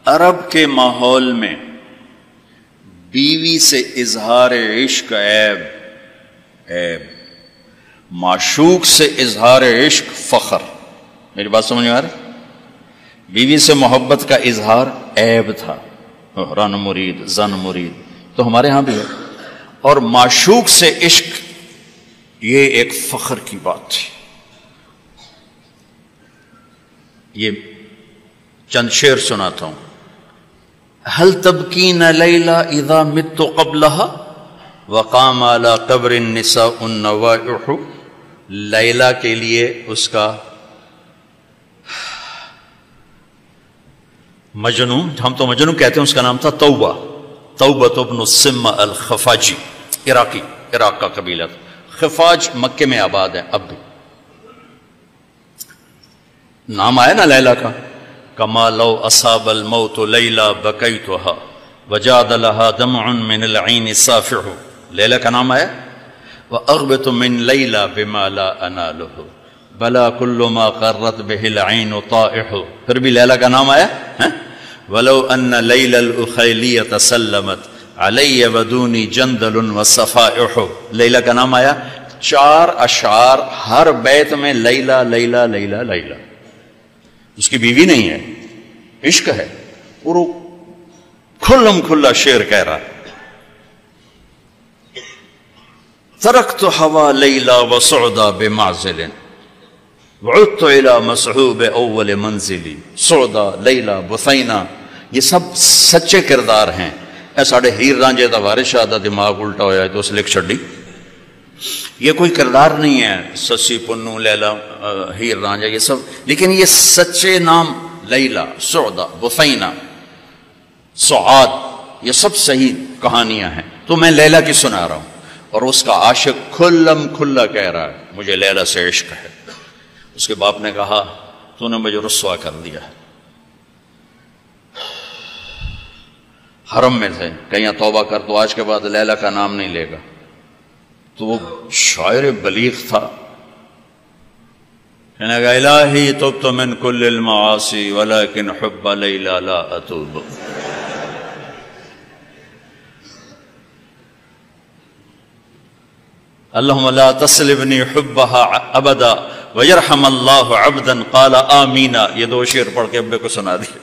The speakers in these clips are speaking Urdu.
عرب کے ماحول میں بیوی سے اظہار عشق عیب، معشوق سے اظہار عشق فخر۔ میری بات سمجھ میں آ رہی؟ بیوی سے محبت کا اظہار عیب تھا، رن مرید زن مرید، تو ہمارے ہاں بھی ہے، اور معشوق سے عشق یہ ایک فخر کی بات تھی۔ یہ چند شعر سناتا ہوں۔ هل تبکین لیلا اذا مت قبلها وقام على قبر النساء النوائح۔ لیلا کے لیے اس کا مجنون، ہم تو مجنون کہتے ہیں، اس کا نام تھا توبہ، توبۃ ابن السمہ الخفاجی، عراق کا قبیلہ تھا۔ خفاج مکے میں آباد ہے اب بھی، نام آیا نا لیلا کا۔ کما لو اصاب الموت لیلا بکیتها وجاد لها دمع من العین صافح، لیلا کا نام آیا۔ واغبط من لیلا بما لا اناله بلا كل ما قرت به العین طائح، پھر بھی لیلا کا نام آیا۔ ولو ان لیلا الاخیلیۃ سلمت علی ودونی جندل وصفائح، لیلا کا نام آیا۔ 4 اشعار، ہر بیت میں لیلا لیلا لیلا لیلا، اس کی بیوی نہیں ہے، عشق ہے، اور وہ کھلم کھلا شعر کہہ رہا ہے۔ ترکت ہوا لیلا وسعدا بمعزل وعدت الى مسحوب اول منزلی، سعدا لیلا بثینہ، یہ سب سچے کردار ہیں۔ اے ساڑھے ہیر رانجے دا وارث شاہ دا دماغ الٹا ہویا ہے تو اس لکھ چھڑی، یہ کوئی کردار نہیں ہے، سسی پنو لیلا ہیر رانجا یہ سب، لیکن یہ سچے نام لیلا، سعدا، بثینہ، سعاد، یہ سب صحیح کہانیاں ہیں۔ تو میں لیلا کی سنا رہا ہوں، اور اس کا عاشق کھلم کھلا کہہ رہا ہے مجھے لیلا سے عشق ہے۔ اس کے باپ نے کہا تو نے مجھے رسوا کر دیا، حرم میں تھے، کہیں توبہ کر تو آج کے بعد لیلا کا نام نہیں لے گا۔ تو وہ شاعر بلیغ تھا، کہنے گا الہی تبت من کل المعاصی ولکن حب لیلا لا اتوب۔ اللہم لا تسلبنی حبها ابدا ویرحم اللہ عبدا قال آمین۔ یہ 2 شعر پڑھ کے ابے کو سنا دیا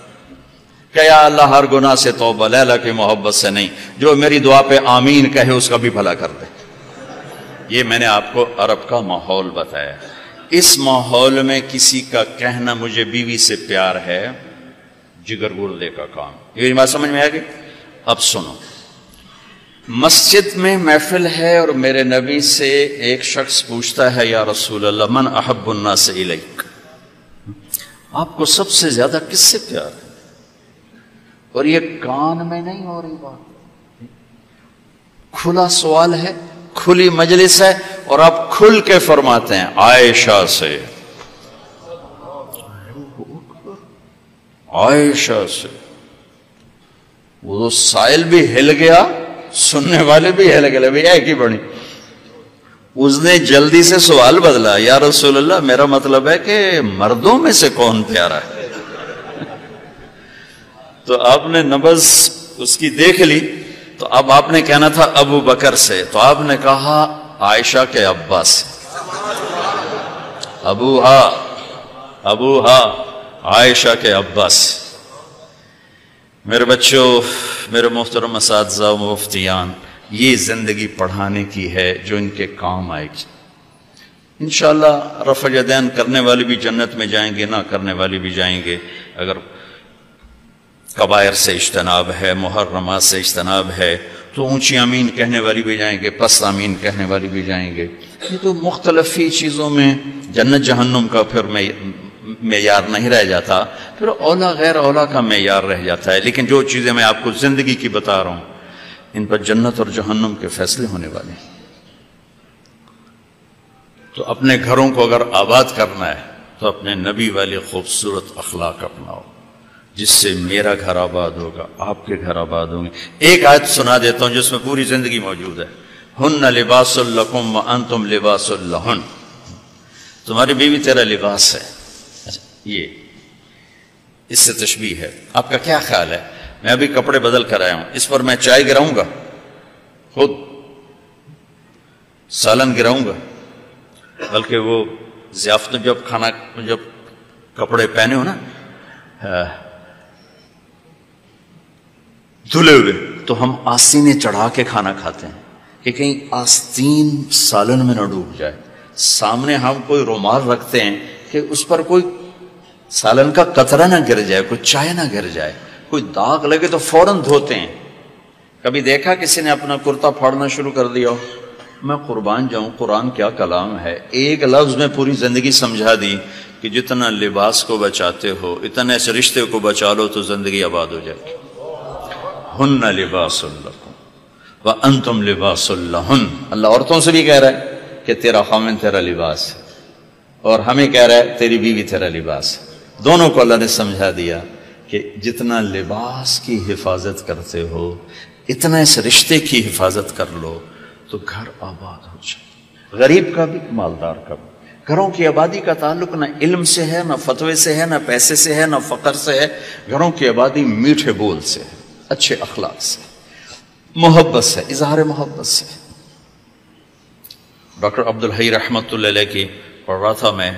کہ یا اللہ ہر گناہ سے توبہ، لیلا کی محبت سے نہیں، جو میری دعا پہ آمین کہے اس کا بھی بھلا کر دے۔ یہ میں نے آپ کو عرب کا ماحول بتایا۔ اس ماحول میں کسی کا کہنا مجھے بیوی سے پیار ہے جگر گردے کا کام۔ یہ بات سمجھ میں آ گئی؟ اب سنو، مسجد میں محفل ہے اور میرے نبی سے ایک شخص پوچھتا ہے یا رسول اللہ من احب الناس الیک، آپ کو سب سے زیادہ کس سے پیار ہے؟ اور یہ کان میں نہیں ہو رہی بات، کھلا سوال ہے، کھلی مجلس ہے، اور آپ کھل کے فرماتے ہیں عائشہ سے، عائشہ سے۔ وہ سائل بھی ہل گیا، سننے والے بھی ہل گئے، بھئی ایک ہی بڑی۔ اس نے جلدی سے سوال بدلا، یا رسول اللہ میرا مطلب ہے کہ مردوں میں سے کون پیارا ہے؟ تو آپ نے نبض اس کی دیکھ لی، تو اب آپ نے کہنا تھا ابو بکر سے، تو آپ نے کہا عائشہ کے ابا سے، ابوہا عائشہ کے ابا سے۔ میرے بچوں، میرے محترم اساتذہ و مفتیان، یہ زندگی پڑھانے کی ہے جو ان کے کام آئے گی۔ انشاءاللہ رفع یدین کرنے والے بھی جنت میں جائیں گے، نہ کرنے والے بھی جائیں گے، اگر کبائر سے اجتناب ہے، محرمات سے اجتناب ہے، تو اونچی آمین کہنے والی بھی جائیں گے، پست آمین کہنے والی بھی جائیں گے۔ یہ تو مختلف ہی چیزوں میں جنت جہنم کا پھر معیار نہیں رہ جاتا، پھر اولا غیر اولا کا معیار رہ جاتا ہے۔ لیکن جو چیزیں میں آپ کو زندگی کی بتا رہا ہوں، ان پر جنت اور جہنم کے فیصلے ہونے والے ہیں۔ تو اپنے گھروں کو اگر آباد کرنا ہے تو اپنے نبی والے خوبصورت اخلاق اپناؤ، جس سے میرا گھر آباد ہوگا، آپ کے گھر آباد ہوں گے۔ ایک آیت سنا دیتا ہوں جس میں پوری زندگی موجود ہے۔ ہن لباس لکم وانتم لباس لہن، تمہاری بیوی تیرا لباس ہے۔ یہ اس سے تشبیہ ہے. آپ کا کیا خیال ہے؟ میں ابھی کپڑے بدل کر آیا ہوں، اس پر میں چائے گراؤں گا؟ خود سالن گراؤں گا؟ بلکہ وہ ضیافت میں جب کپڑے پہنے ہو نا دھلے ہوئے، تو ہم آستینیں چڑھا کے کھانا کھاتے ہیں کہ کہیں آستین سالن میں نہ ڈوب جائے. سامنے ہم کوئی رومال رکھتے ہیں کہ اس پر کوئی سالن کا قطرہ نہ گر جائے، کوئی چائے نہ گر جائے، کوئی داغ لگے تو فوراً دھوتے ہیں. کبھی دیکھا کسی نے اپنا کرتا پھاڑنا شروع کر دیا ہو؟ میں قربان جاؤں، قرآن کیا کلام ہے. ایک لفظ میں پوری زندگی سمجھا دی کہ جتنا لباس کو بچاتے ہو اتنے اس رشتے کو بچا لو تو زندگی آباد ہو جائے گی. ہن لباس لکم وانتم لباس لہن. اللہ عورتوں سے بھی کہہ رہا ہے کہ تیرا خامن تیرا لباس ہے، اور ہمیں کہہ رہا ہے تیری بیوی تیرا لباس ہے. دونوں کو اللہ نے سمجھا دیا کہ جتنا لباس کی حفاظت کرتے ہو اتنا اس رشتے کی حفاظت کر لو تو گھر آباد ہو جائے. غریب کا بھی مالدار کا بھی. گھروں کی آبادی کا تعلق نہ علم سے ہے، نہ فتوے سے ہے، نہ پیسے سے ہے، نہ فقر سے ہے. گھروں کی آبادی میٹھے بول سے ہے، اچھے اخلاق سے، محبت سے، اظہار محبت سے. ڈاکٹر عبدالحی رحمۃ اللہ علیہ کی پڑھ رہا تھا میں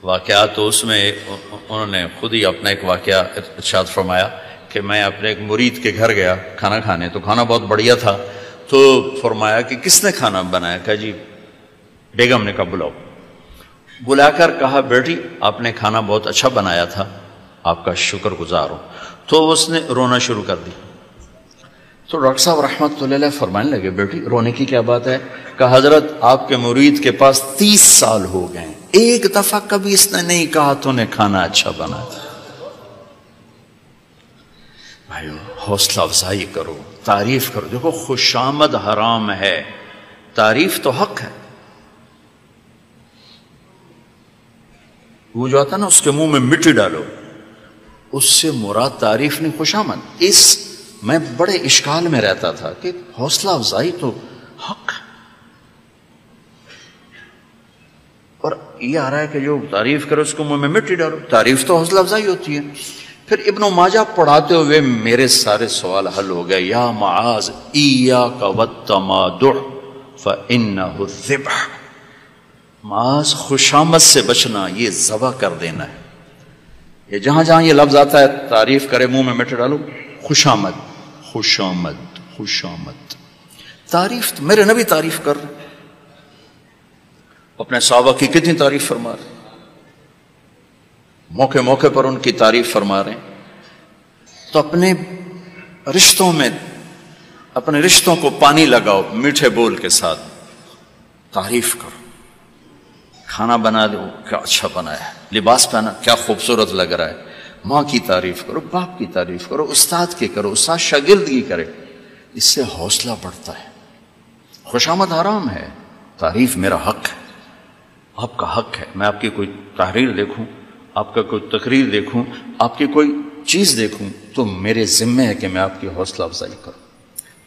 واقعات، تو اس میں انہوں نے خود ہی اپنا ایک واقعہ ارشاد فرمایا کہ میں اپنے ایک مرید کے گھر گیا کھانا کھانے، تو کھانا بہت بڑھیا تھا. تو فرمایا کہ کس نے کھانا بنایا؟ کہا جی بیگم نے. کہا بلاؤ. بلا کر کہا بیٹی آپ نے کھانا بہت اچھا بنایا تھا، آپ کا شکر گزار ہوں. تو اس نے رونا شروع کر دی. تو ڈاکٹر صاحب رحمۃ اللہ علیہ فرمانے لگے بیٹی رونے کی کیا بات ہے؟ کہا حضرت آپ کے مرید کے پاس 30 سال ہو گئے، ایک دفعہ کبھی اس نے نہیں کہا تو نے کھانا اچھا بنا. بھائیو حوصلہ افزائی کرو، تعریف کرو. دیکھو خوشامد حرام ہے، تعریف تو حق ہے. وہ جو آتا نا اس کے منہ میں مٹی ڈالو، اس سے مراد تعریف نہیں خوشامد. میں بڑے اشکال میں رہتا تھا کہ حوصلہ افزائی تو حق ہے، اور یہ آ رہا ہے کہ جو تعریف کرو اس کو منہ میں مٹی ڈالو. تعریف تو حوصلہ افزائی ہوتی ہے. پھر ابن ماجہ پڑھاتے ہوئے میرے سارے سوال حل ہو گئے. یا معاذ ایاک والتمادع فانہ الذبح. معاذ خوشامد سے بچنا، یہ ذبح کر دینا ہے. یہ جہاں جہاں یہ لفظ آتا ہے تعریف کرے منہ میں مٹی ڈالو، خوشامد خوشامد خوشامد. تعریف تو میرے نبی تعریف کر رہے، اپنے صحابہ کی کتنی تعریف فرما رہے، موقع موقع پر ان کی تعریف فرما رہے ہیں. تو اپنے رشتوں میں اپنے رشتوں کو پانی لگاؤ، میٹھے بول کے ساتھ تعریف کرو. کھانا بنا دو کیا اچھا بنایا ہے، لباس پہنا کیا خوبصورت لگ رہا ہے. ماں کی تعریف کرو، باپ کی تعریف کرو، استاد کی کرو، استاد شاگرد کی کرے. اس سے حوصلہ بڑھتا ہے. خوشامد حرام ہے، تعریف میرا حق ہے، آپ کا حق ہے. میں آپ کی کوئی تحریر دیکھوں، آپ کا کوئی تقریر دیکھوں، آپ کی کوئی چیز دیکھوں تو میرے ذمہ ہے کہ میں آپ کی حوصلہ افزائی کروں.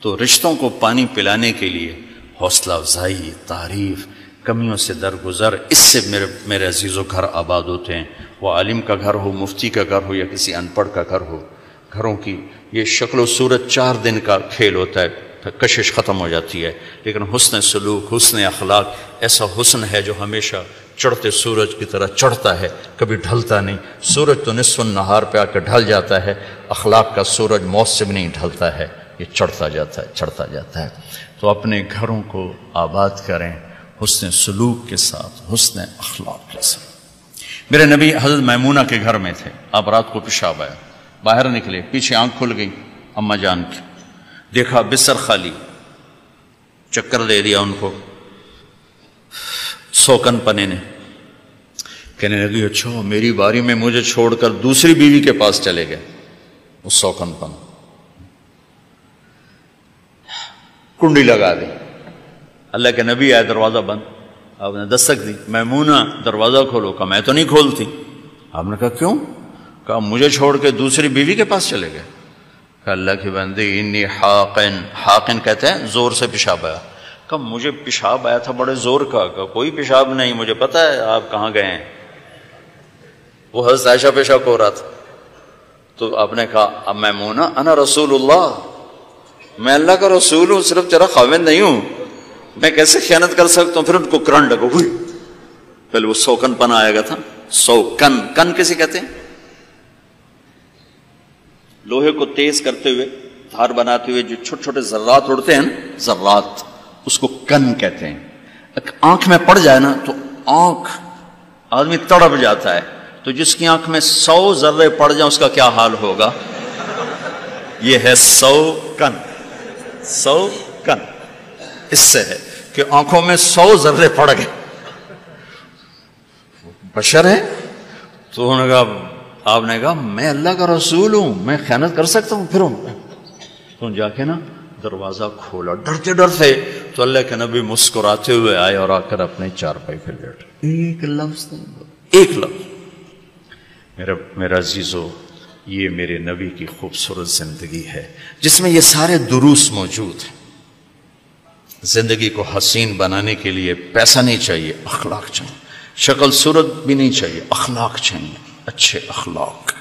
تو رشتوں کو پانی پلانے کے لیے حوصلہ افزائی، تعریف، کمیوں سے درگزر، اس سے میرے عزیزوں گھر آباد ہوتے ہیں. وہ عالم کا گھر ہو، مفتی کا گھر ہو، یا کسی ان پڑھ کا گھر ہو. گھروں کی یہ شکل و صورت 4 دن کا کھیل ہوتا ہے، پھر کشش ختم ہو جاتی ہے. لیکن حسن سلوک، حسن اخلاق ایسا حسن ہے جو ہمیشہ چڑھتے سورج کی طرح چڑھتا ہے، کبھی ڈھلتا نہیں. سورج تو نصف النہار پہ آ کے ڈھل جاتا ہے، اخلاق کا سورج موسم نہیں ڈھلتا ہے، یہ چڑھتا جاتا ہے چڑھتا جاتا ہے. تو اپنے گھروں کو آباد کریں حسن سلوک کے ساتھ، حسن اخلاق کے ساتھ. میرے نبی حضرت میمونہ کے گھر میں تھے. اب رات کو پیشاب آیا، باہر نکلے، پیچھے آنکھ کھل گئی اماں جان کی، دیکھا بستر خالی. چکر دے دیا ان کو سوکن پنے نے. کہنے لگی اچھا میری باری میں مجھے چھوڑ کر دوسری بیوی کے پاس چلے گئے. وہ سوکن پن کنڈی لگا دی. اللہ کے نبی آئے، دروازہ بند. آپ نے دستک دی، میمونہ دروازہ کھولو. کہا میں تو نہیں کھولتی. آپ نے کہا کیوں؟ کہا مجھے چھوڑ کے دوسری بیوی کے پاس چلے گئے. کہا اللہ کی بندی انی حاقن، حاقن کہتے ہیں زور سے پیشاب آیا. کہا مجھے پیشاب آیا تھا بڑے زور کا. کہا کوئی پیشاب نہیں، مجھے پتا ہے آپ کہاں گئے ہیں. وہ حضرت عائشہ پیشاب ہو رہا تھا. تو آپ نے کہا اب میمونہ انا رسول اللہ، میں اللہ کا رسول ہوں، صرف تیرا خاوند نہیں ہوں، میں کیسے خیانت کر سکتا ہوں؟ پھر ان کو کرنٹ لگا، ہوئی پہلے وہ سوکن پن آئے گا تھا، سوکن، کن کسے کہتے ہیں؟ لوہے کو تیز کرتے ہوئے، دھار بناتے ہوئے جو چھوٹے چھوٹے ذرات اڑتے ہیں نا، ذرات، اس کو کن کہتے ہیں۔ آنکھ میں پڑ جائے نا تو آنکھ آدمی تڑپ جاتا ہے، تو جس کی آنکھ میں 100 ذرے پڑ جائیں اس کا کیا حال ہوگا؟ یہ ہے 100 کن، 100 کن، اس سے ہے کہ آنکھوں میں 100 ذرے پڑ گئے، بشر ہے۔ تو انہوں نے کہا، آپ نے کہا میں اللہ کا رسول ہوں، میں خیانت کر سکتا ہوں؟ پھر تو جا کے نا دروازہ کھولا، ڈرتے ڈرتے، تو اللہ کے نبی مسکراتے ہوئے آئے اور آ کر اپنے چارپائی پہ لیٹ، ایک لفظ نہیں، ایک لفظ۔ میرا عزیزو، یہ میرے نبی کی خوبصورت زندگی ہے جس میں یہ سارے دروس موجود ہیں۔ زندگی کو حسین بنانے کے لیے پیسہ نہیں چاہیے، اخلاق چاہیے، شکل صورت بھی نہیں چاہیے، اخلاق چاہیے، اچھے اخلاق۔